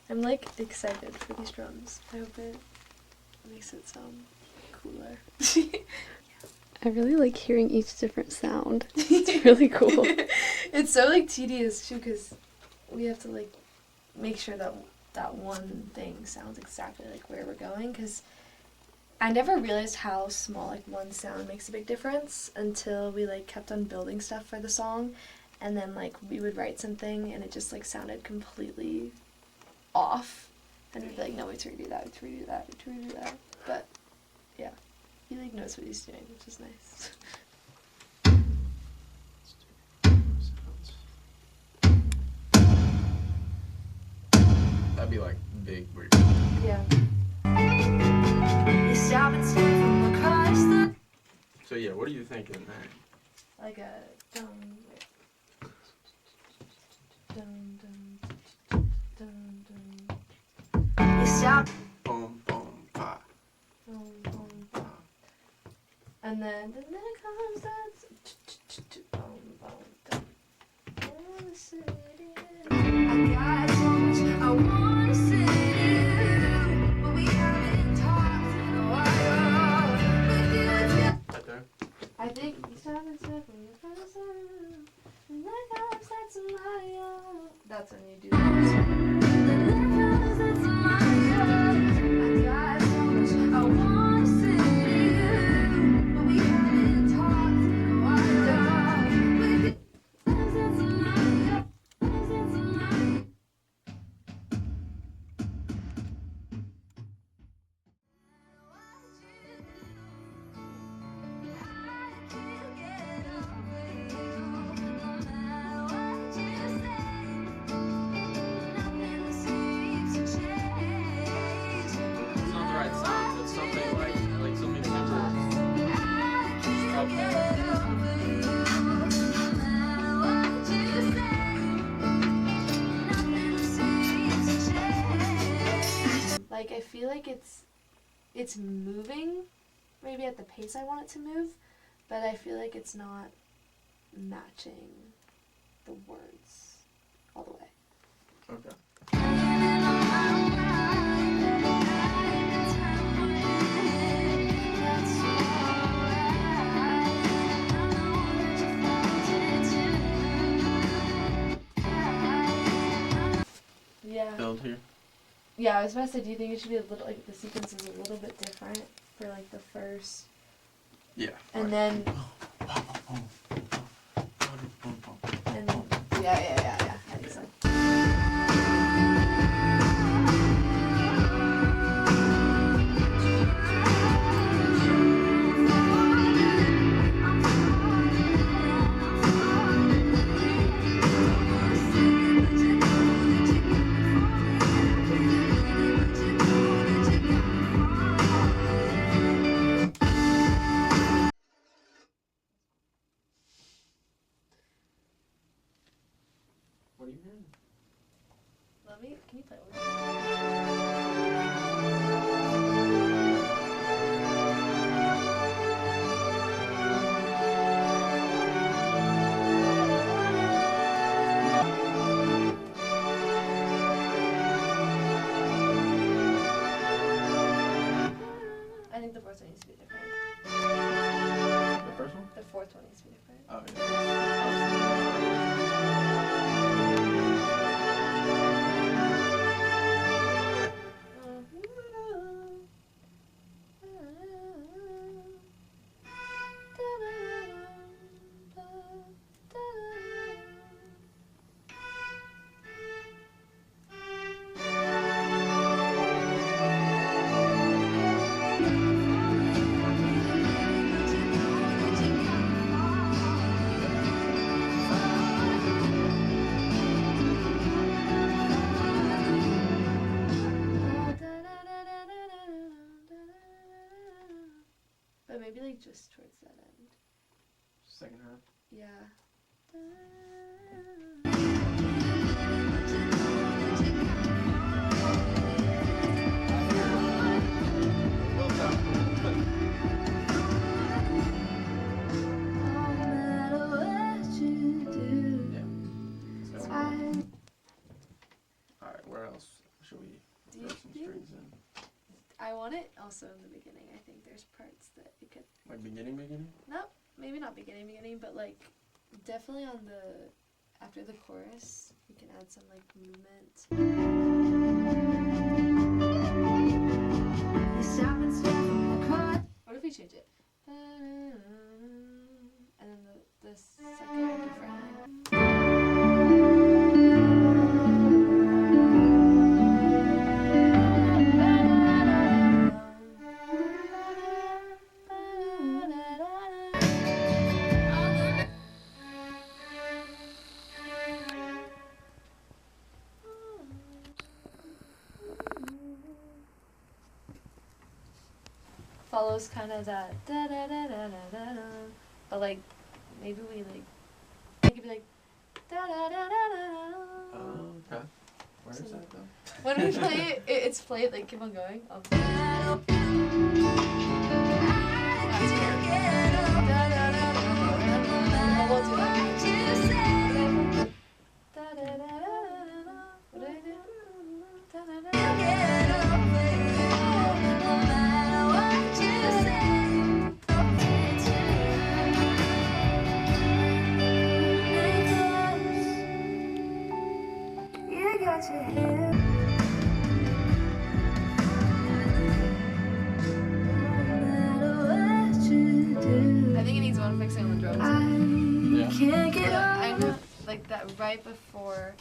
I'm like excited for these drums. I hope it makes it sound cooler. I really like hearing each different sound. It's really cool. It's so like tedious too, because we have to like make sure that that one thing sounds exactly like where we're going, because I never realized how small like one sound makes a big difference until we like kept on building stuff for the song, and then like we would write something and it just like sounded completely off, and we'd be like, no, we have to redo that, we have to redo that, we have to redo that. But yeah, he like knows what he's doing, which is nice. That'd be like big weird. Yeah. So yeah, what are you thinking there? Like a dum dum dum dum. Boom, boom, pa. And then it comes that boom boom dum. I got so much I wanna say to you, but we haven't talked in a while. Right there. I think you stop and step from the first time, and then comes that smile. That's when you do that. Like I feel like it's moving, maybe at the pace I want it to move, but I feel like it's not matching the words all the way. Okay. Yeah. Build here. Yeah, I was about to say, do you think it should be a little, like, the sequence is a little bit different for, like, the first, Yeah. and then, and, yeah, I think so. What are you hearing? Let me, can you play with me? I think the fourth one needs to be different. The first one? The fourth one needs to be different. Oh yeah. But maybe like just towards that end. Second half. Yeah. Well done. Yeah. Alright, where else should we strings in. I want it also in the beginning. I think there's parts that it could. Like beginning? No, maybe not beginning, but like definitely on the after the chorus, we can add some like movement. What if we change it? And then the second a differently. Follows kind of that da da da da da da da, but like maybe we like it could be like da da da da da da. Oh, okay. Where is that though? When we play it, it's played like keep on going. That's weird. Da da da da da. Oh, we'll do that. Da da da da da da. What did I do? Da da da da. I think it needs one fixing on the drums. Yeah. I know, like that right before